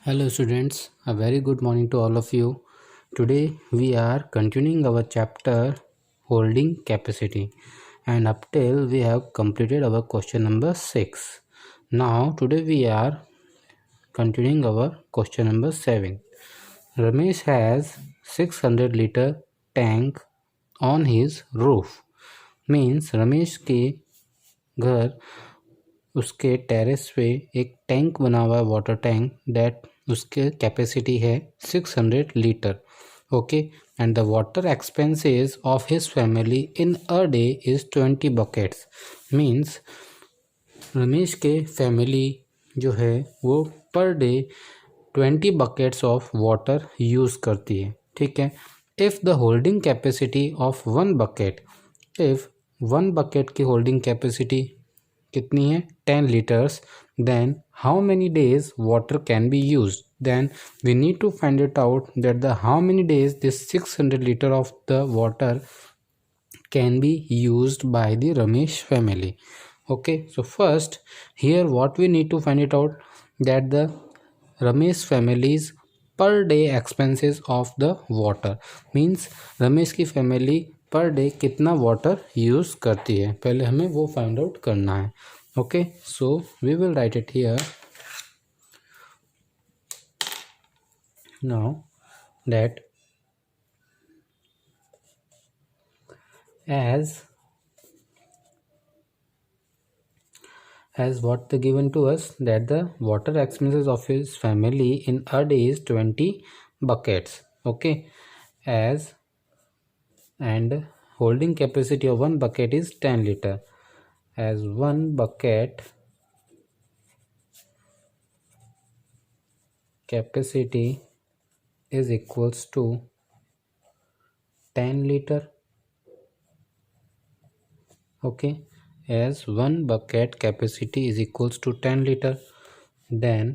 Hello students, a very good morning to all of you. Today we are continuing our chapter holding capacity, and up till we have completed our question number 6. Now today we are continuing our question number 7. Ramesh has 600 liter tank on his roof. Means Ramesh के घर उसके terrace पे एक tank बना हुआ है, water tank, that उसके capacity है 600 litre. Okay, and the water expenses of his family in a day is 20 buckets. Means Ramesh के फैमिली जो है वो per day 20 buckets of water use करती है. ठीक है. If the holding capacity of 1 bucket, if 1 bucket की होल्डिंग कैपेसिटी कितनी है 10 litres, then how many days water can be use. Then we need to find it out that the how many days this 600 litre of the water can be used by the Ramesh family. Okay, so first here what we need to find it out that the Ramesh family's per day expenses of the water. Means Ramesh की family per day कितना water use करती है, पहले हमें वो find out करना है. Okay, so we will write it here. Now that as what the given to us that the water expenses of his family in a day is 20 buckets. Okay, as and holding capacity of 1 bucket is 10 liter, as 1 bucket capacity is equals to 10 liter. Okay, as 1 bucket capacity is equals to 10 liter, then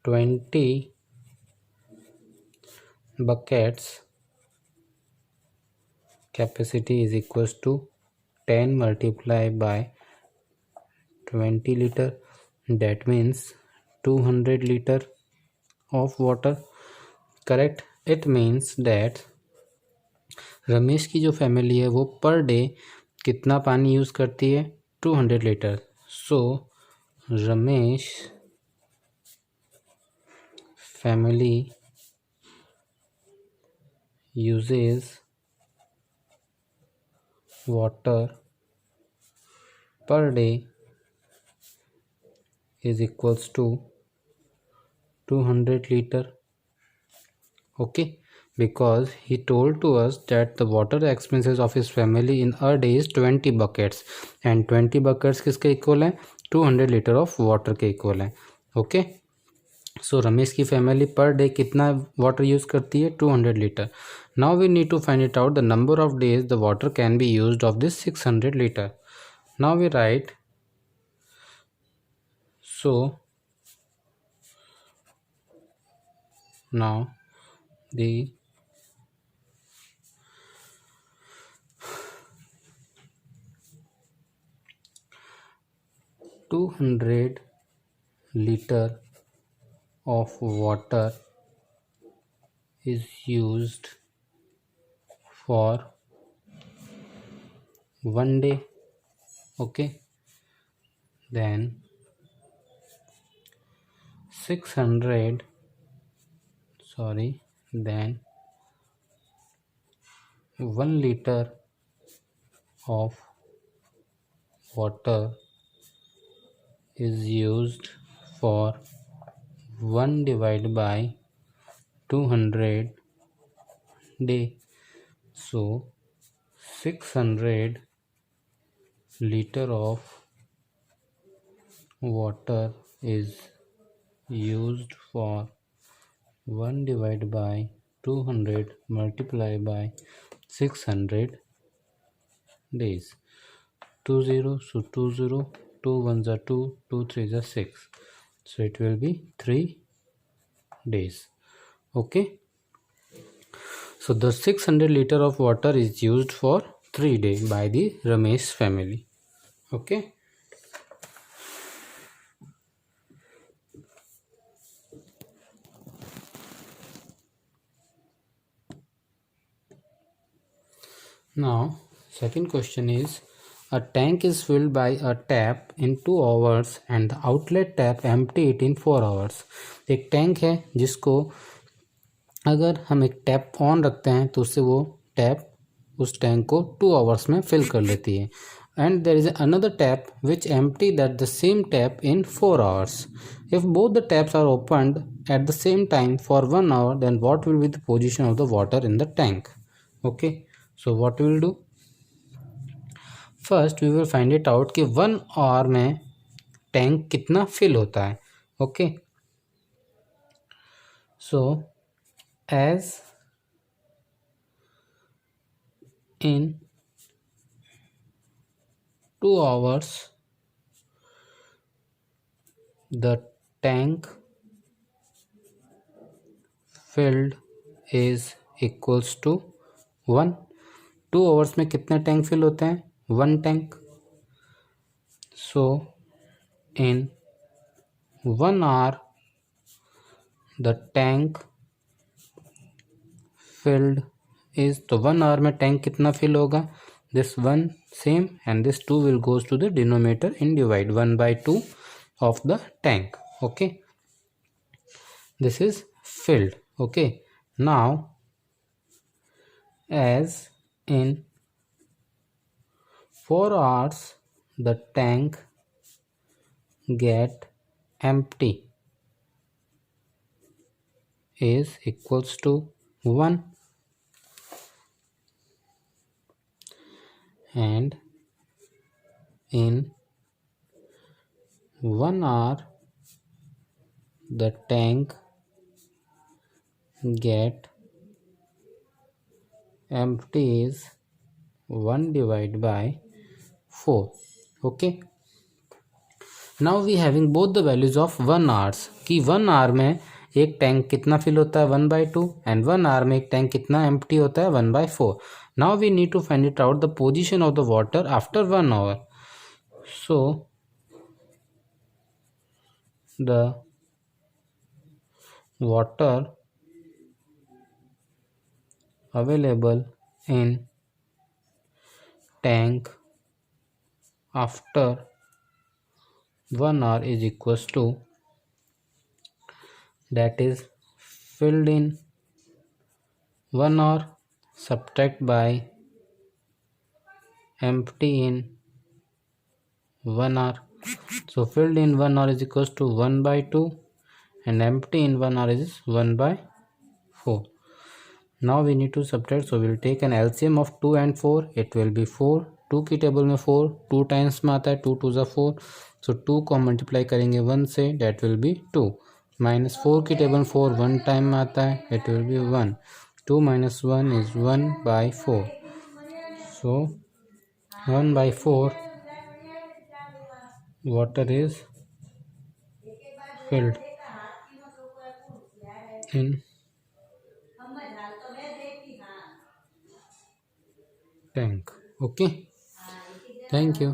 20 buckets capacity is equals to 10 multiplied by 20 liter, that means 200 liter of water. Correct. It means that Ramesh की जो family है वो per day कितना पानी use करती है 200 लीटर. So Ramesh family uses water per day is equals to 200 liter. Okay, because he told to us that the water expenses of his family in a day is 20 buckets, and 20 buckets किसके equal है 200 litre of water के equal है. Okay, सो रमेश की family per day कितना water use करती है 200 litre. Now we need to find it out the number of days the water can be used of this 600 litre. Now we write, so now the 200 liter of water is used for 1 day. Okay, then 600 then 1 liter of water is used for 1 divided by 200 day. So 600 liter of water is used for 1 divided by 200 multiplied by 600 days. 2 0, so 2 0, 2 1s are 2, 2 3s are 6, so it will be 3 days. Okay, so the 600 liter of water is used for 3 days by the Ramesh family. Okay, Now, second question is, a tank is filled by a tap in 2 hours and the outlet tap empty it in 4 hours. एक tank है जिसको अगर हम एक tap on रखते हैं तो उससे वो टैप उस टैंक को 2 आवर्स में फिल कर लेती है. And there is another tap which empty that the same tap in 4 hours. If both the taps are opened at the same time for 1 hour, then what will be the position of the water in the tank? Okay, so what we will do? First we will find it out कि 1 hour में tank कितना fill होता है. Okay, so as in 2 hours the tank filled is equals to 1. 2 hours में कितने tank fill होते हैं? 1 tank. So in 1 hour the tank filled is, तो 1 आवर में टैंक कितना फिल होगा? This 1 same and this 2 will goes to the denominator in divide 1/2 of the tank. Okay, this is filled. Okay, now as in 4 hours the tank get empty is equals to 1, and in 1 hour the tank get empty is 1 divided by 4. Okay, now we having both the values of 1 hours कि 1 hour में एक tank कितना fill होता है? 1/2. And 1 hour में एक tank कितना empty होता है? 1/4. Now we need to find it out the position of the water after 1 hour. So the water available in tank after 1 hour is equals to, that is filled in 1 hour subtract by empty in 1 hour. So filled in 1 hour is equals to 1/2 and empty in 1 hour is 1/4. Now we need to subtract, so we will take an LCM of 2 and 4. It will be 4. 2 की table में 4 2 times में आता है, 2 2 ज़ा 4. सो 2 को multiply करेंगे 1 से, date will be 2. -4 की टेबल में 4 1 टाइम में आता है, it will be 1. 2 - 1 is 1/4. So 1/4 water is filled in tank. Okay, thank you.